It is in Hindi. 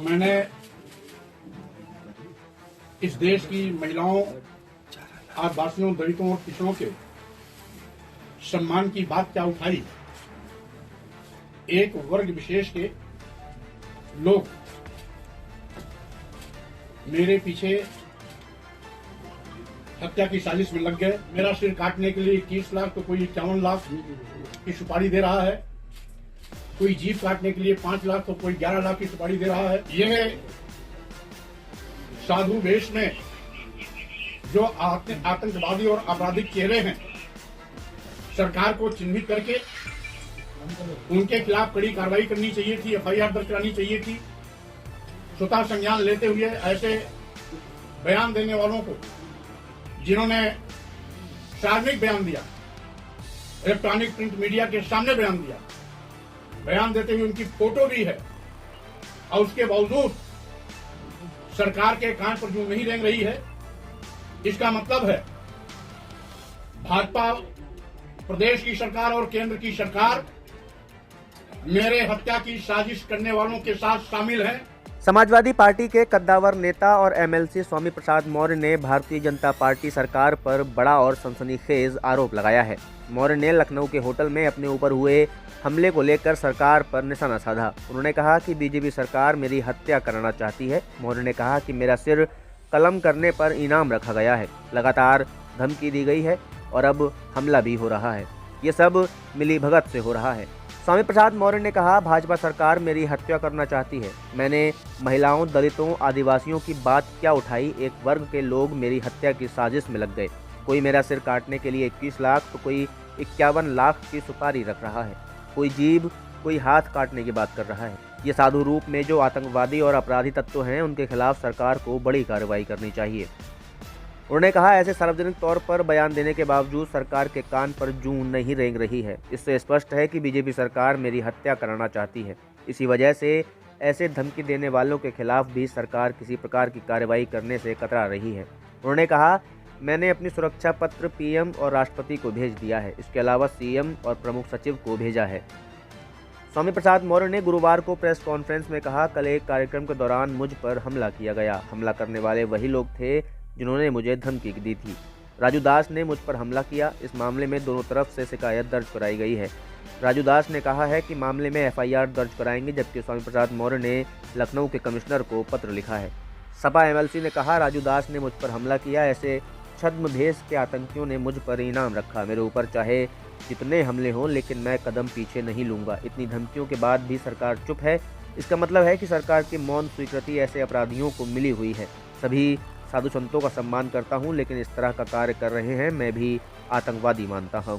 मैंने इस देश की महिलाओं, आदिवासियों, दलितों और पिछड़ों के सम्मान की बात क्या उठाई। एक वर्ग विशेष के लोग मेरे पीछे हत्या की साजिश में लग गए। मेरा सिर काटने के लिए 21 लाख तो कोई 51 लाख की सुपारी दे रहा है, कोई जीभ काटने के लिए 5 लाख तो कोई 11 लाख की सुपारी दे रहा है। यह साधु वेश में जो आतंकवादी और आपराधिक चेहरे हैं, सरकार को चिन्हित करके उनके खिलाफ कड़ी कार्रवाई करनी चाहिए थी, एफआईआर दर्ज करानी चाहिए थी। स्वतः संज्ञान लेते हुए ऐसे बयान देने वालों को, जिन्होंने सार्वजनिक बयान दिया, इलेक्ट्रॉनिक प्रिंट मीडिया के सामने बयान दिया, बयान देते हुए उनकी फोटो भी है, और उसके बावजूद सरकार के कान पर जूं नहीं रेंग रही है। इसका मतलब है भाजपा प्रदेश की सरकार और केंद्र की सरकार मेरे हत्या की साजिश करने वालों के साथ शामिल है। समाजवादी पार्टी के कद्दावर नेता और एमएलसी स्वामी प्रसाद मौर्य ने भारतीय जनता पार्टी सरकार पर बड़ा और सनसनीखेज आरोप लगाया है। मौर्य ने लखनऊ के होटल में अपने ऊपर हुए हमले को लेकर सरकार पर निशाना साधा। उन्होंने कहा कि बीजेपी सरकार मेरी हत्या कराना चाहती है। मौर्य ने कहा कि मेरा सिर कलम करने पर इनाम रखा गया है, लगातार धमकी दी गई है और अब हमला भी हो रहा है। ये सब मिलीभगत से हो रहा है। स्वामी प्रसाद मौर्य ने कहा, भाजपा सरकार मेरी हत्या करना चाहती है। मैंने महिलाओं, दलितों, आदिवासियों की बात क्या उठाई। एक वर्ग के लोग मेरी हत्या की साजिश में लग गए। कोई मेरा सिर काटने के लिए 21 लाख तो कोई 51 लाख की सुपारी रख रहा है, कोई जीभ, कोई हाथ काटने की बात कर रहा है। ये साधु रूप में जो आतंकवादी और अपराधी तत्व हैं, उनके खिलाफ सरकार को बड़ी कार्रवाई करनी चाहिए। उन्होंने कहा, ऐसे सार्वजनिक तौर पर बयान देने के बावजूद सरकार के कान पर जूं नहीं रेंग रही है। इससे स्पष्ट है कि बीजेपी सरकार मेरी हत्या कराना चाहती है। इसी वजह से ऐसे धमकी देने वालों के खिलाफ भी सरकार किसी प्रकार की कार्रवाई करने से कतरा रही है। उन्होंने कहा, मैंने अपनी सुरक्षा पत्र पीएम और राष्ट्रपति को भेज दिया है। इसके अलावा सीएम और प्रमुख सचिव को भेजा है। स्वामी प्रसाद मौर्य ने गुरुवार को प्रेस कॉन्फ्रेंस में कहा, कल एक कार्यक्रम के दौरान मुझ पर हमला किया गया। हमला करने वाले वही लोग थे जिन्होंने मुझे धमकी दी थी। राजू दास ने मुझ पर हमला किया। इस मामले में दोनों तरफ से शिकायत दर्ज कराई गई है। राजू दास ने कहा है कि मामले में एफआईआर दर्ज कराएंगे, जबकि स्वामी प्रसाद मौर्य ने लखनऊ के कमिश्नर को पत्र लिखा है। सपा एमएलसी ने कहा, राजू दास ने मुझ पर हमला किया। ऐसे छद्मवेश के आतंकियों ने मुझ पर इनाम रखा। मेरे ऊपर चाहे जितने हमले हों, लेकिन मैं कदम पीछे नहीं लूंगा। इतनी धमकियों के बाद भी सरकार चुप है। इसका मतलब है कि सरकार की मौन स्वीकृति ऐसे अपराधियों को मिली हुई है। सभी साधु संतों का सम्मान करता हूं, लेकिन इस तरह का कार्य कर रहे हैं मैं भी आतंकवादी मानता हूं।